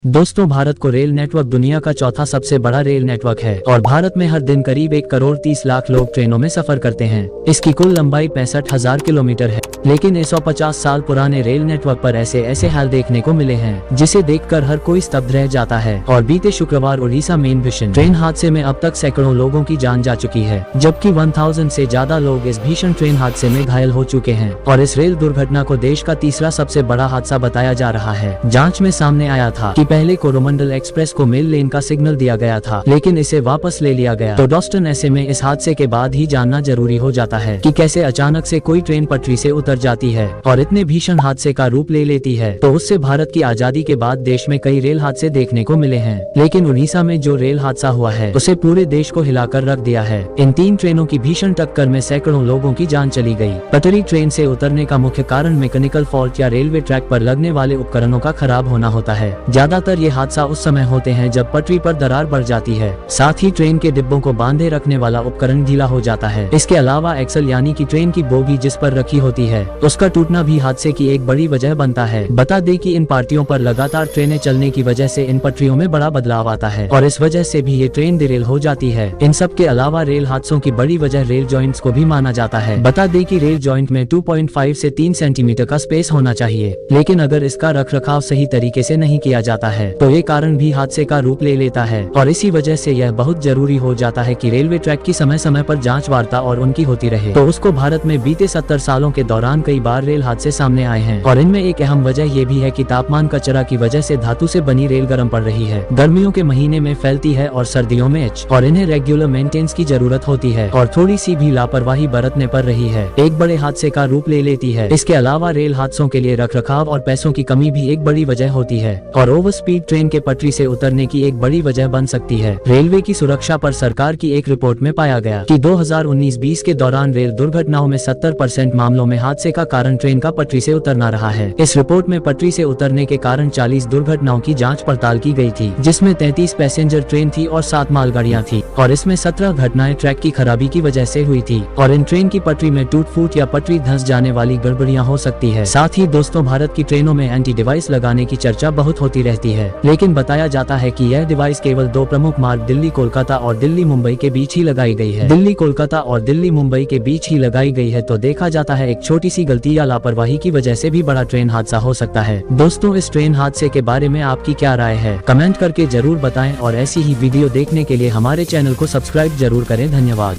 दोस्तों, भारत को rail network दुनिया का चौथा सबसे बड़ा रेल नेटवर्क है और भारत में हर दिन करीब 1,30,00,000 लोग ट्रेनों में सफर करते हैं। इसकी कुल लंबाई 65,000 किलोमीटर है, लेकिन 150 साल पुराने रेल नेटवर्क पर ऐसे हाल देखने को मिले हैं जिसे देखकर हर कोई स्तब्ध रह जाता है। और बीते शुक्रवार उड़ीसा में भीषण ट्रेन हादसे में अब तक सैकड़ों लोगों की जान जा चुकी है, जबकि 1000 से ज्यादा लोग इस भीषण ट्रेन हादसे में घायल हो चुके हैं और इस रेल दुर्घटना को देश का तीसरा सबसे बड़ा हादसा बताया जा रहा है। जांच में सामने आया था कि पहले कोरोमंडल एक्सप्रेस को मेल लेन का सिग्नल दिया गया था, लेकिन इसे वापस ले लिया गया। तो दोस्तों, ऐसे में इस हादसे के बाद ही जानना जरूरी हो जाता है कि कैसे अचानक से कोई ट्रेन पटरी से उतर जाती है और इतने भीषण हादसे का रूप ले लेती है। तो उससे भारत की आजादी के बाद देश में कई रेल हादसे देखने को मिले हैं, लेकिन उड़ीसा में जो रेल हादसा हुआ है उसे पूरे देश को हिलाकर रख दिया है। इन 3 ट्रेनों की भीषण टक्कर में सैकड़ों लोगों की जान चली गई। पटरी ट्रेन से उतरने का मुख्य कारण मैकेनिकल फॉल्ट या रेलवे ट्रैक पर लगने वाले उपकरणों का खराब होना होता है। ज्यादातर ये हादसा उस समय होते हैं जब पटरी पर दरार बढ़ जाती है। साथ ही ट्रेन के डिब्बों को बांधे रखने वाला उपकरण ढीला हो जाता है। इसके अलावा एक्सल यानी कि ट्रेन की बोगी जिस पर रखी होती है उसका टूटना भी हादसे की एक बड़ी वजह बनता है। बता दें कि इन पार्टियों पर लगातार ट्रेनें चलने की वजह से इन पटरियों में बड़ा बदलाव आता है और इस वजह से भी ये ट्रेन डिरेल हो जाती है। इन सब के अलावा रेल हादसों की बड़ी वजह रेल जॉइंट्स को भी माना जाता है। बता दें कि रेल जॉइंट में 2.5 से 3 सेंटीमीटर का स्पेस होना चाहिए, लेकिन अगर इसका रखरखाव सही तरीके से नहीं किया जाता है तो ये कारण भी हादसे का रूप ले लेता है। और इसी वजह से यह बहुत जरूरी हो जाता है कि रेलवे ट्रैक की समय समय पर जांच वार्ता और उनकी होती रहे। तो उसको भारत में बीते 70 सालों के दौरान कई बार रेल हादसे सामने आए हैं और इनमें एक अहम वजह ये भी है कि तापमान का चढ़ा की वजह से धातु से बनी रेल गर्म पड़ रही है। गर्मियों के महीने में फैलती है और सर्दियों में और इन्हें रेगुलर मेंटेनेंस की जरूरत होती है और थोड़ी सी भी लापरवाही बरतने पर रही है एक बड़े हादसे का रूप ले लेती है। इसके अलावा रेल हादसों के लिए रखरखाव और पैसों की कमी भी एक बड़ी वजह होती है और ओवर स्पीड ट्रेन के पटरी से उतरने की एक बड़ी वजह बन सकती है। रेलवे की सुरक्षा पर सरकार की एक रिपोर्ट में पाया गया कि 2019-20 के दौरान रेल दुर्घटनाओं में 70% मामलों में हादसे का कारण ट्रेन का पटरी से उतरना रहा है। इस रिपोर्ट में पटरी से उतरने के कारण 40 दुर्घटनाओं की जांच पड़ताल की गई थी, जिसमें 33 पैसेंजर ट्रेन थी और 7 मालगाड़ियां थी और इसमें 17 घटनाएं ट्रैक की खराबी की वजह से हुई थी और इन ट्रेन की पटरी में टूट फूट या पटरी धंस जाने वाली गड़बड़ियां हो सकती है। साथ ही दोस्तों, भारत की ट्रेनों में एंटी डिवाइस लगाने की चर्चा बहुत होती रहती है, लेकिन बताया जाता है कि यह डिवाइस केवल 2 प्रमुख मार्ग दिल्ली कोलकाता और दिल्ली मुंबई के बीच ही लगाई गई है। दिल्ली कोलकाता और दिल्ली मुंबई के बीच ही लगाई गई है, तो देखा जाता है एक छोटी सी गलती या लापरवाही की वजह से भी बड़ा ट्रेन हादसा हो सकता है। दोस्तों, इस ट्रेन हादसे के बारे में आपकी क्या राय है, कमेंट करके जरूर बताएं और ऐसी ही वीडियो देखने के लिए हमारे चैनल को सब्सक्राइब जरूर करें। धन्यवाद।